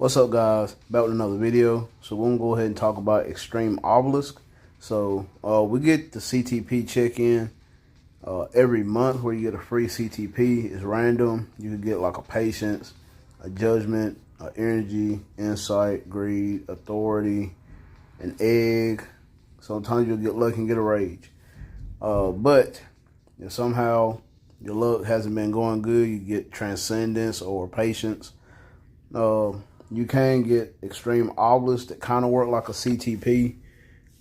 What's up, guys? Back with another video. So we're gonna go ahead and talk about extreme obelisk. So we get the CTP check-in every month where you get a free CTP. It's random. You can get like a patience, a judgment, a energy, insight, greed, authority, an egg. Sometimes you'll get lucky and get a rage. But if somehow your luck hasn't been going good, you get transcendence or patience. You can get extreme obelisk that kind of work like a CTP,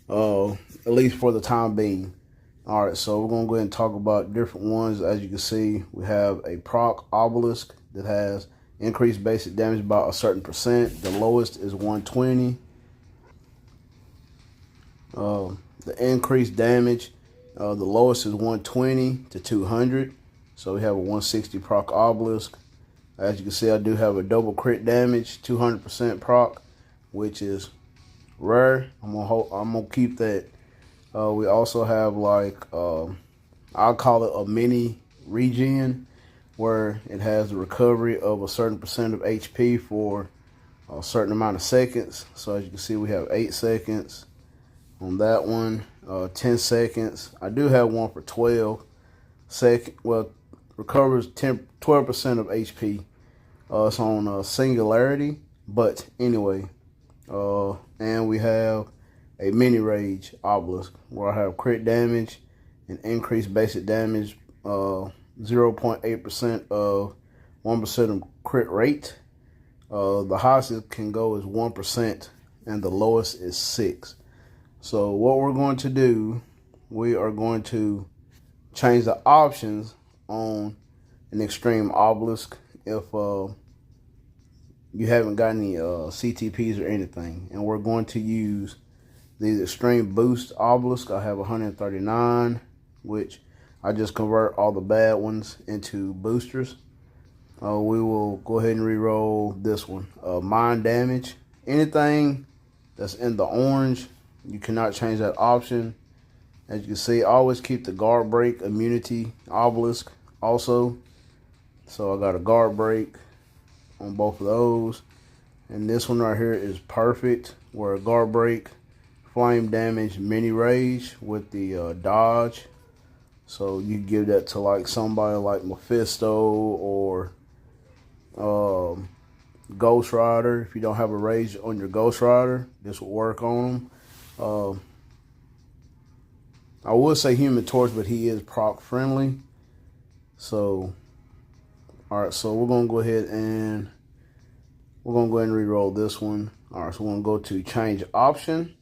at least for the time being. All right, so we're going to go ahead and talk about different ones. As you can see, we have a proc obelisk that has increased basic damage by a certain percent. The lowest is 120. The increased damage, the lowest is 120 to 200. So we have a 160 proc obelisk. As you can see, I do have a double crit damage, 200% proc, which is rare. I'm gonna keep that. We also have like I'll call it a mini regen, where it has the recovery of a certain percent of HP for a certain amount of seconds. So as you can see, we have 8 seconds on that one, 10 seconds. I do have one for 12 seconds. Well, recovers 12% of HP. It's on singularity, but anyway. And we have a mini rage obelisk where I have crit damage and increased basic damage, 0.8% of 1% of crit rate. The highest it can go is 1%, and the lowest is 6. So what we're going to do, we are going to change the options on an extreme obelisk if you haven't got any CTPs or anything. And we're going to use these extreme boost obelisk. I have 139, which I just convert all the bad ones into boosters. We will go ahead and re-roll this one. Mind damage. Anything that's in the orange, you cannot change that option. As you can see, always keep the guard break immunity obelisk also. So I got a guard break on both of those. And this one right here is perfect, where a guard break, flame damage, mini rage with the dodge. So you give that to like somebody like Mephisto or Ghost Rider. If you don't have a rage on your Ghost Rider, this will work on them. I would say Human Torch, but he is proc friendly. So, all right, so we're gonna go ahead and re-roll this one. All right, so we're gonna go to change option.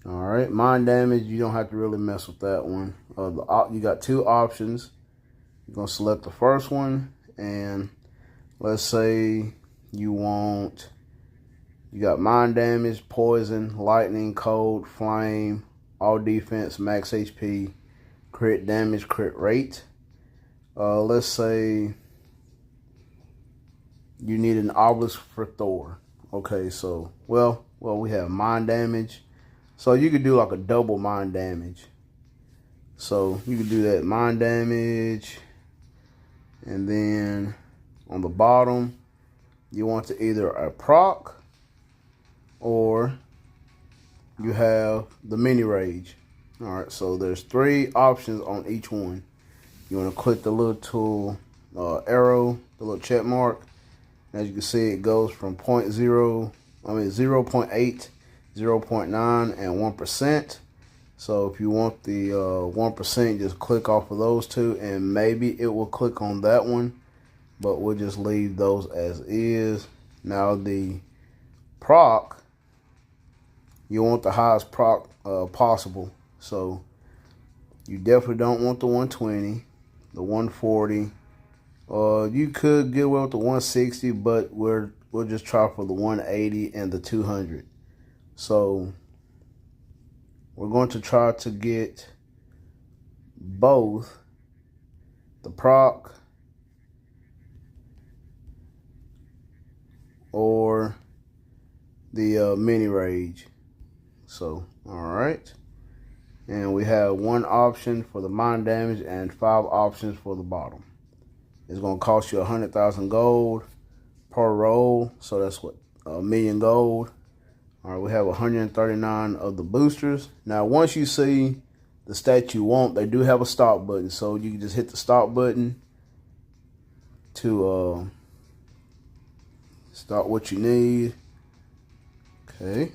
All right, mind damage, you don't have to really mess with that one. You got 2 options. You're gonna select the first one, and let's say you got mind damage, poison, lightning, cold, flame, all defense, max HP, crit damage, crit rate. Let's say you need an obelisk for Thor. Okay, so well, we have mind damage. So you could do like a double mind damage. So you could do that mind damage, and then on the bottom, you want to either a proc or you have the mini rage. All right, so there's 3 options on each one. You want to click the little tool arrow, the little check mark. As you can see, it goes from 0.8, 0.9, and 1%. So if you want the 1%, just click off of those 2, and maybe it will click on that one, but we'll just leave those as is. Now the proc, you want the highest proc possible. So you definitely don't want the 120, the 140. You could get away with the 160, but we'll just try for the 180 and the 200. So we're going to try to get both the proc or the mini rage. So all right, and we have 1 option for the mind damage and 5 options for the bottom. It's going to cost you 100,000 gold per roll. So that's what, a million gold. All right, we have 139 of the boosters. Now, once you see the stat you want, they do have a stop button. So you can just hit the stop button to start what you need.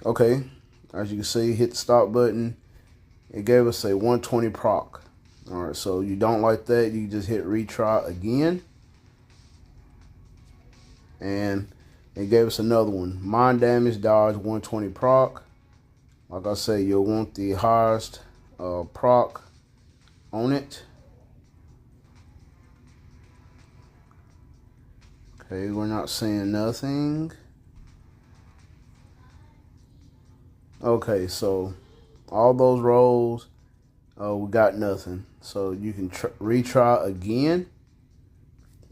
Okay. As you can see, hit the stop button. It gave us a 120 proc. All right, so you don't like that, you just hit retry again. And it gave us another one. Mind damage, dodge, 120 proc. Like I say, you'll want the highest proc on it. Okay, we're not seeing nothing. Okay, so all those rolls, we got nothing. So you can retry again.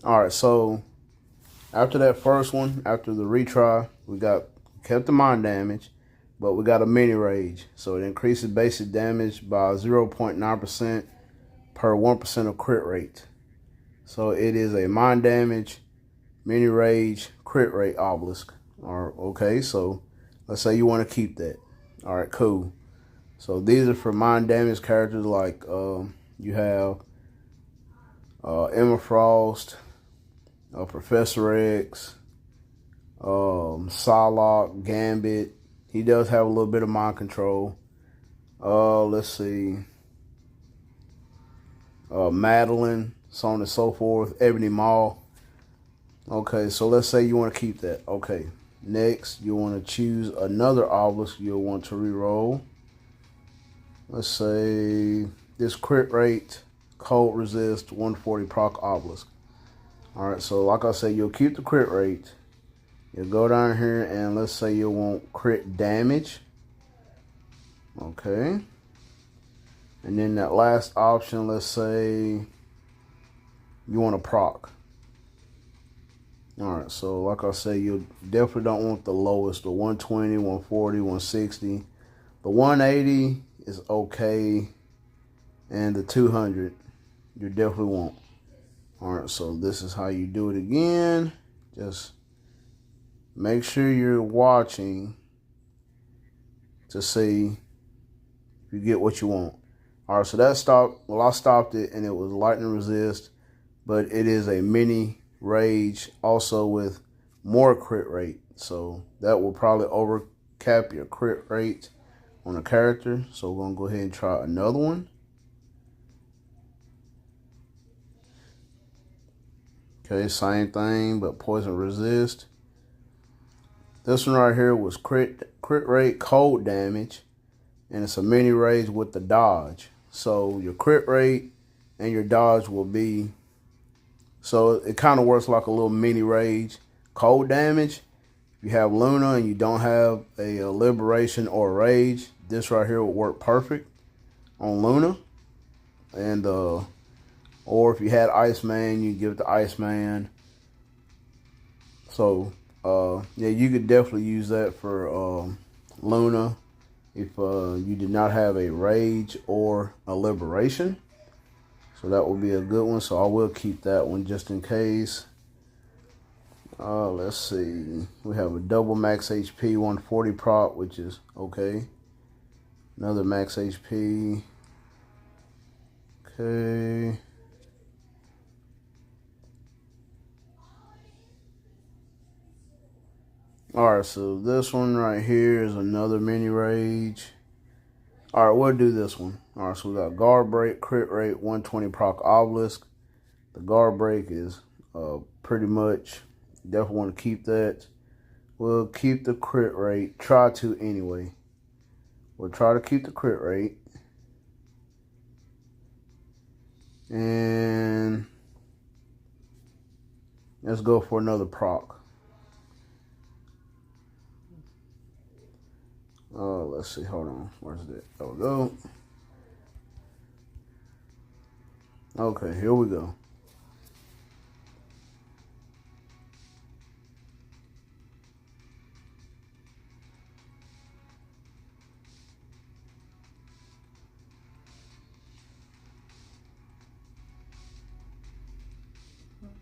All right, so after that first one, after the retry, we kept the mind damage, but we got a mini rage. So it increases basic damage by 0.9% per 1% of crit rate. So it is a mind damage, mini rage, crit rate obelisk. All right, okay, so let's say you want to keep that. All right, cool. So these are for mind damage characters like you have Emma Frost, Professor X, Psylocke, Gambit. He does have a little bit of mind control. Let's see. Madeline, so on and so forth. Ebony Maw. Okay, so let's say you want to keep that. Okay. Next, you want to choose another obelisk you'll want to reroll. Let's say this crit rate, cold resist, 140 proc obelisk. All right, so like I said, you'll keep the crit rate. You'll go down here and let's say you want crit damage. Okay. And then that last option, let's say you want a proc. All right, so like I say, you definitely don't want the lowest, the 120, 140, 160. The 180 is okay, and the 200 you definitely want. All right, so this is how you do it again. Just make sure you're watching to see if you get what you want. All right, so that stopped. Well, I stopped it, and it was lightning resist, but it is a mini rage also with more crit rate. So that will probably overcap your crit rate on a character. So we're going to go ahead and try another one. Okay, same thing, but poison resist. This one right here was crit rate, cold damage, and it's a mini rage with the dodge. So your crit rate and your dodge will be, so it kind of works like a little mini rage. Cold damage, if you have Luna and you don't have a liberation or a rage, this right here will work perfect on Luna. And or if you had Iceman, you give it to Iceman. So yeah, you could definitely use that for Luna if you did not have a rage or a liberation. So that will be a good one. So I will keep that one just in case. Let's see. We have a double max HP, 140 prop, which is okay. Another max HP. Okay. Alright, so this one right here is another mini rage. Alright, we'll do this one. Alright, so we got guard break, crit rate, 120 proc obelisk. The guard break is pretty much, definitely want to keep that. We'll keep the crit rate. Try to anyway. We'll try to keep the crit rate. And let's go for another proc. Let's see. Hold on. Where's that? There we go. Okay, here we go.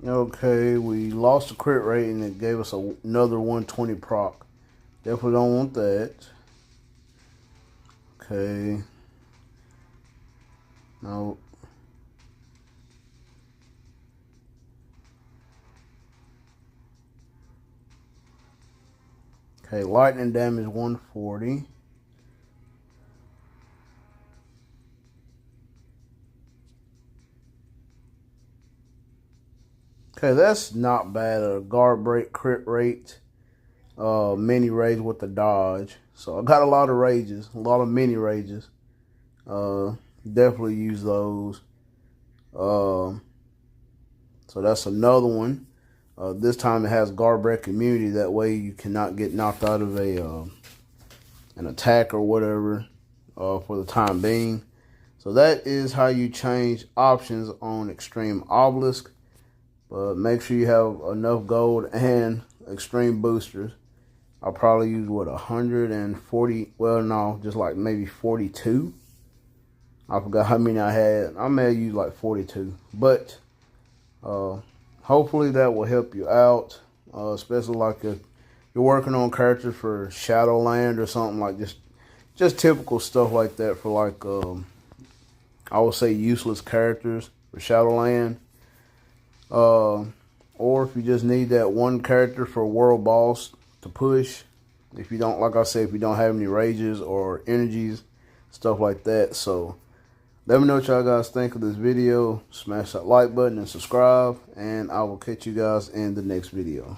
Okay, we lost the crit rate and it gave us another 120 proc. Definitely don't want that. Okay. No. Okay, lightning damage 140. Okay, that's not bad. A guard break, crit rate, mini rage with the dodge. So I got a lot of rages, a lot of mini rages. Definitely use those. So that's another one. This time it has guard break immunity. That way you cannot get knocked out of an attack or whatever for the time being. So that is how you change options on Extreme Obelisk. But make sure you have enough gold and extreme boosters. I'll probably use, what, 140? Well, no, just like maybe 42. I forgot how many I had. I may have used like 42. But hopefully that will help you out. Especially like if you're working on characters for Shadowland or something, like just typical stuff like that for like, I would say useless characters for Shadowland. Or if you just need that one character for world boss to push, if you don't, like I said, if you don't have any rages or energies, stuff like that. So let me know what y'all guys think of this video. Smash that like button and subscribe, and I will catch you guys in the next video.